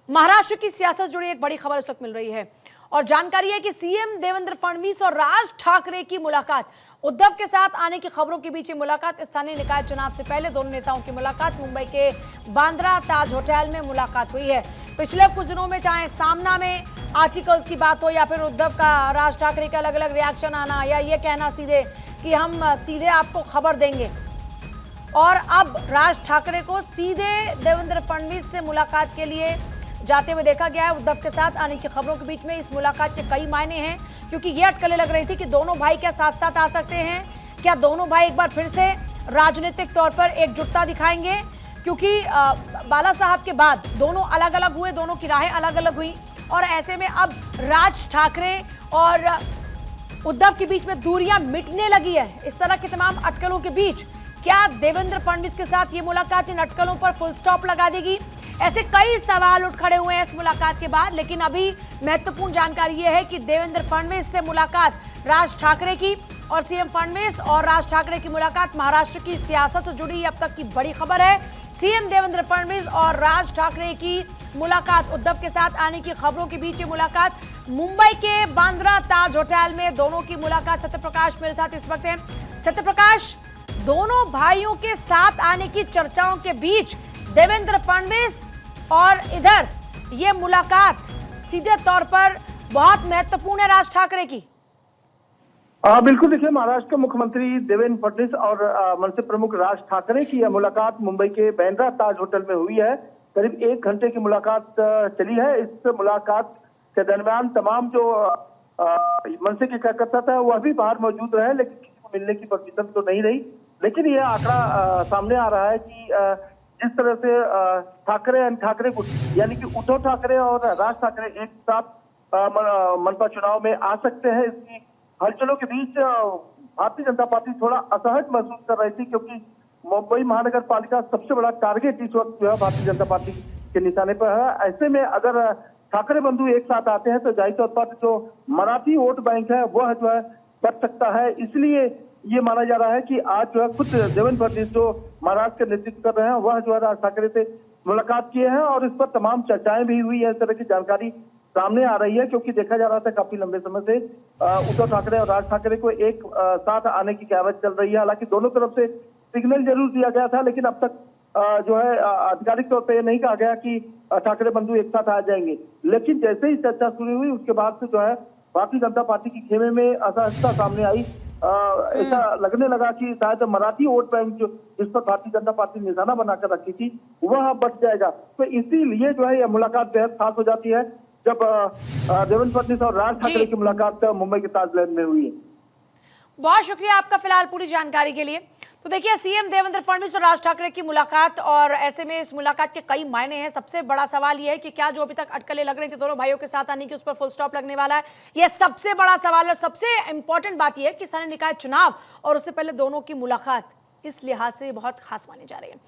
महाराष्ट्र की सियासत से जुड़ी एक बड़ी खबर इस वक्त मिल रही है और जानकारी है कि सीएम देवेंद्र फडणवीस और राज ठाकरे की मुलाकात, उद्धव के साथ आने की खबरों के बीच ये मुलाकात, स्थानीय निकाय चुनाव से पहले दोनों नेताओं की मुलाकात मुंबई के बांद्रा ताज होटल में मुलाकात हुई है। पिछले कुछ दिनों में चाहे सामना में आर्टिकल्स की बात हो या फिर उद्धव का राज ठाकरे का अलग अलग रिएक्शन आना या ये कहना सीधे कि हम सीधे आपको खबर देंगे, और अब राज ठाकरे को सीधे देवेंद्र फडणवीस से मुलाकात के लिए जाते हुए देखा गया है। उद्धव के साथ आने की खबरों के बीच में इस मुलाकात के कई मायने हैं, क्योंकि ये अटकलें लग रही थी कि दोनों भाई क्या साथ साथ आ सकते हैं, क्या दोनों भाई एक बार फिर से राजनीतिक तौर पर एकजुटता दिखाएंगे, क्योंकि बाला साहब के बाद दोनों अलग अलग हुए, दोनों की राहें अलग अलग हुई और ऐसे में अब राज ठाकरे और उद्धव के बीच में दूरियां मिटने लगी है। इस तरह की तमाम अटकलों के बीच क्या देवेंद्र फडणवीस के साथ ये मुलाकात इन अटकलों पर फुल स्टॉप लगा देगी? ऐसे कई सवाल उठ खड़े हुए हैं इस मुलाकात के बाद, लेकिन अभी महत्वपूर्ण जानकारी यह है कि देवेंद्र फडणवीस से मुलाकात राज ठाकरे की और सीएम फडणवीस और राज ठाकरे की मुलाकात महाराष्ट्र की सियासत से जुड़ी अब तक की बड़ी खबर है। सीएम देवेंद्र फडणवीस और राज ठाकरे की मुलाकात, उद्धव के साथ आने की खबरों के बीच ये मुलाकात मुंबई के बांद्रा ताज होटल में दोनों की मुलाकात। सत्यप्रकाश मेरे साथ इस वक्त हैं। सत्यप्रकाश, दोनों भाइयों के साथ आने की चर्चाओं के बीच देवेंद्र फडणवीस और इधर ये मुलाकात सीधे तौर पर बहुत महत्वपूर्ण है राज ठाकरे की। बिल्कुल, देखिए, महाराष्ट्र के मुख्यमंत्री देवेंद्र फडणवीस और मनसे प्रमुख राज ठाकरे की यह मुलाकात मुंबई के बांद्रा ताज होटल में हुई है। करीब 1 घंटे की मुलाकात चली है। इस मुलाकात के दरमियान तमाम जो मनसे के कार्यकर्ता था वह भी बाहर मौजूद रहे, लेकिन किसी को मिलने की परमिशन तो नहीं रही। लेकिन यह आंकड़ा सामने आ रहा है कि जिस तरह से ठाकरे गुट यानी कि उद्धव ठाकरे और राज ठाकरे एक साथ मनपा चुनाव में आ सकते हैं, इसकी हलचलों के बीच भारतीय जनता पार्टी थोड़ा असहज महसूस कर रही थी, क्योंकि मुंबई महानगर पालिका सबसे बड़ा टारगेट इस वक्त जो है भारतीय जनता पार्टी के निशाने पर है। ऐसे में अगर ठाकरे बंधु एक साथ आते हैं तो जाहिर तौर पर जो मराठी वोट बैंक है वह जो है बढ़ सकता है। इसलिए ये माना जा रहा है कि आज जो है खुद देवेंद्र फडणवीस जो महाराष्ट्र का नेतृत्व कर रहे हैं वह जो है राज ठाकरे से मुलाकात किए हैं और इस पर तमाम चर्चाएं भी हुई है। इस तरह की जानकारी सामने आ रही है, क्योंकि देखा जा रहा था काफी लंबे समय से उद्धव ठाकरे और राज ठाकरे को एक साथ आने की कहावत चल रही है। हालांकि दोनों तरफ से सिग्नल जरूर दिया गया था, लेकिन अब तक जो है आधिकारिक तौर पर यह नहीं कहा गया कि ठाकरे बंधु एक साथ आ जाएंगे। लेकिन जैसे ही चर्चा शुरू हुई उसके बाद से जो है भारतीय जनता पार्टी की खेमे में असहजता सामने आई। ऐसा लगने लगा कि शायद मराठी वोट बैंक जिस पर भारतीय जनता पार्टी निशाना बनाकर रखी थी वह बच जाएगा। तो इसीलिए जो है यह मुलाकात बेहद खास हो जाती है जब देवेंद्र फडणवीस और राज ठाकरे की मुलाकात मुंबई के ताजमहल में हुई है। बहुत शुक्रिया आपका फिलहाल पूरी जानकारी के लिए। तो देखिए, सीएम देवेंद्र फडणवीस और राज ठाकरे की मुलाकात, और ऐसे में इस मुलाकात के कई मायने हैं। सबसे बड़ा सवाल यह है कि क्या जो अभी तक अटकलें लग रही थी दोनों भाइयों के साथ आने की, उस पर फुल स्टॉप लगने वाला है? यह सबसे बड़ा सवाल है। सबसे इंपॉर्टेंट बात यह है कि स्थानीय निकाय चुनाव और उससे पहले दोनों की मुलाकात इस लिहाज से बहुत खास मानी जा रही है।